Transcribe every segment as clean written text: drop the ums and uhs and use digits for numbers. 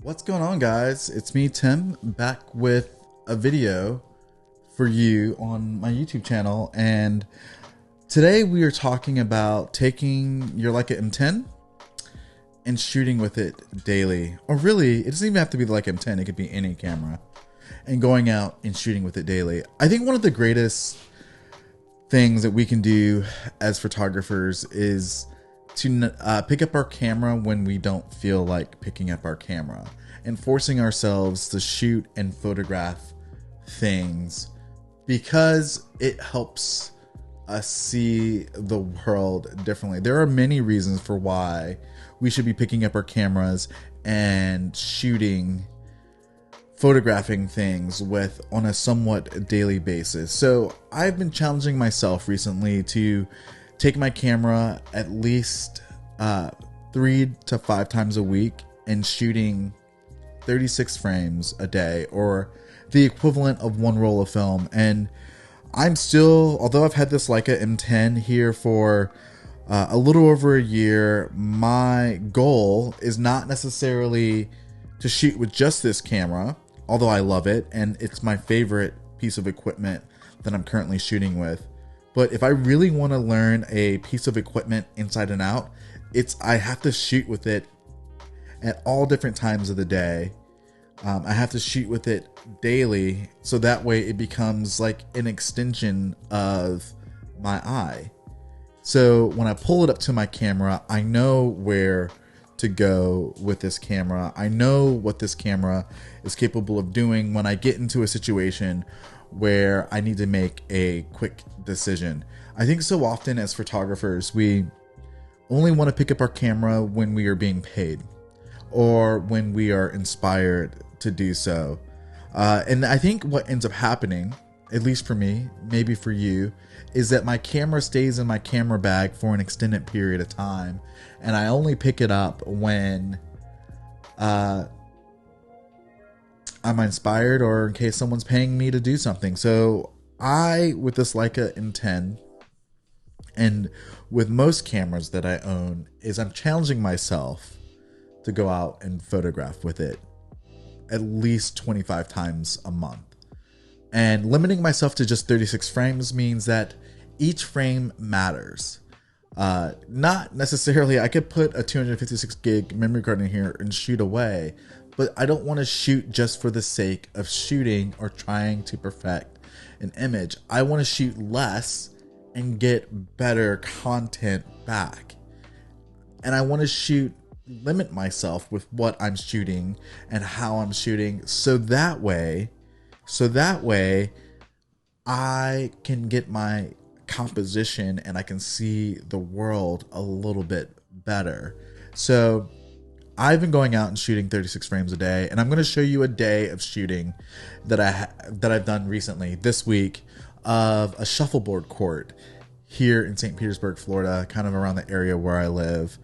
What's going on, guys? It's me, Tim, back with a video for you on my YouTube channel. And today we are talking about taking your Leica M10 and shooting with it daily. Or really, it doesn't even have to be the Leica M10. It could be any camera. And going out and shooting with it daily. I think one of the greatest things that we can do as photographers is to pick up our camera when we don't feel like picking up our camera, and forcing ourselves to shoot and photograph things because it helps us see the world differently. There are many reasons for why we should be picking up our cameras and photographing things on a somewhat daily basis. So I've been challenging myself recently to take my camera at least 3 to 5 times a week and shooting 36 frames a day, or the equivalent of one roll of film. And I'm still, although I've had this Leica M10 here for a little over a year, my goal is not necessarily to shoot with just this camera, although I love it and it's my favorite piece of equipment that I'm currently shooting with. But if I really want to learn a piece of equipment inside and out, I have to shoot with it at all different times of the day. I have to shoot with it daily, so that way it becomes like an extension of my eye. So when I pull it up to my camera, I know where to go with this camera. I know what this camera is capable of doing when I get into a situation where I need to make a quick decision. I think so often as photographers, we only want to pick up our camera when we are being paid or when we are inspired to do so. And I think what ends up happening, at least for me, maybe for you, is that my camera stays in my camera bag for an extended period of time, and I only pick it up when I'm inspired or in case someone's paying me to do something. So with this Leica M10 and with most cameras that I own, I'm challenging myself to go out and photograph with it at least 25 times a month. And limiting myself to just 36 frames means that each frame matters. Not necessarily, I could put a 256 gig memory card in here and shoot away, but I don't want to shoot just for the sake of shooting or trying to perfect an image. I want to shoot less and get better content back. And I want to limit myself with what I'm shooting and how I'm shooting, so that way I can get my composition and I can see the world a little bit better. So I've been going out and shooting 36 frames a day, and I'm going to show you a day of shooting that I've done recently this week of a shuffleboard court here in St. Petersburg, Florida, kind of around the area where I live.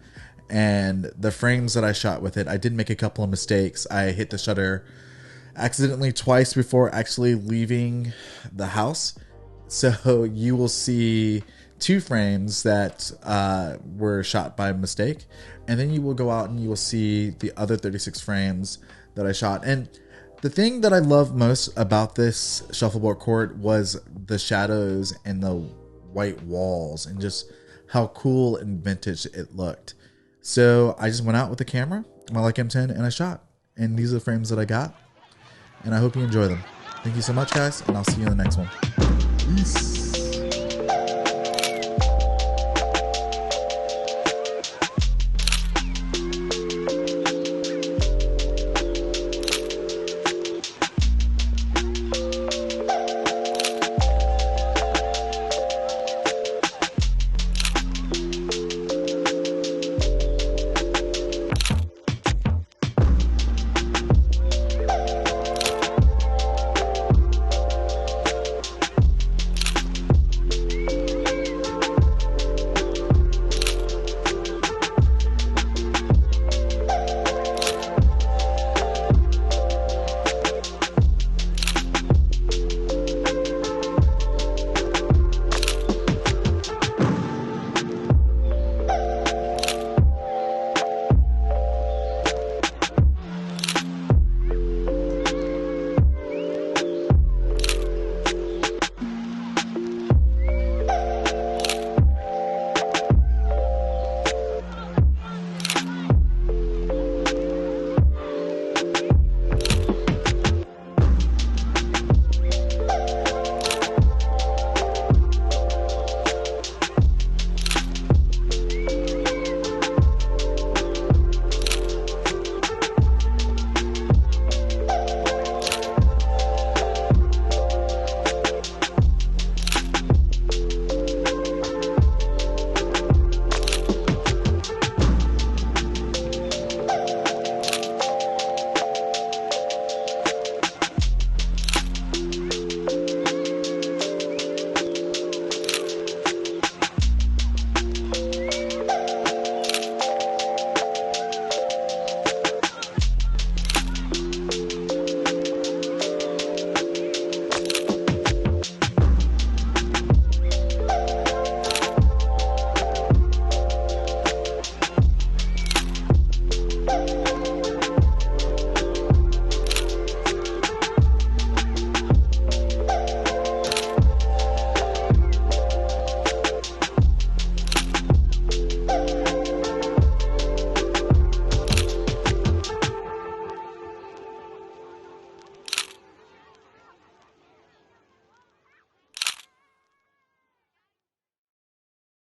And the frames that I shot with it, I did make a couple of mistakes. I hit the shutter accidentally twice before actually leaving the house. So you will see 2 frames that were shot by mistake. And then you will go out and you will see the other 36 frames that I shot. And the thing that I love most about this shuffleboard court was the shadows and the white walls and just how cool and vintage it looked. So I just went out with the camera, my Leica M10, and I shot. And these are the frames that I got. And I hope you enjoy them. Thank you so much, guys, and I'll see you in the next one. Peace.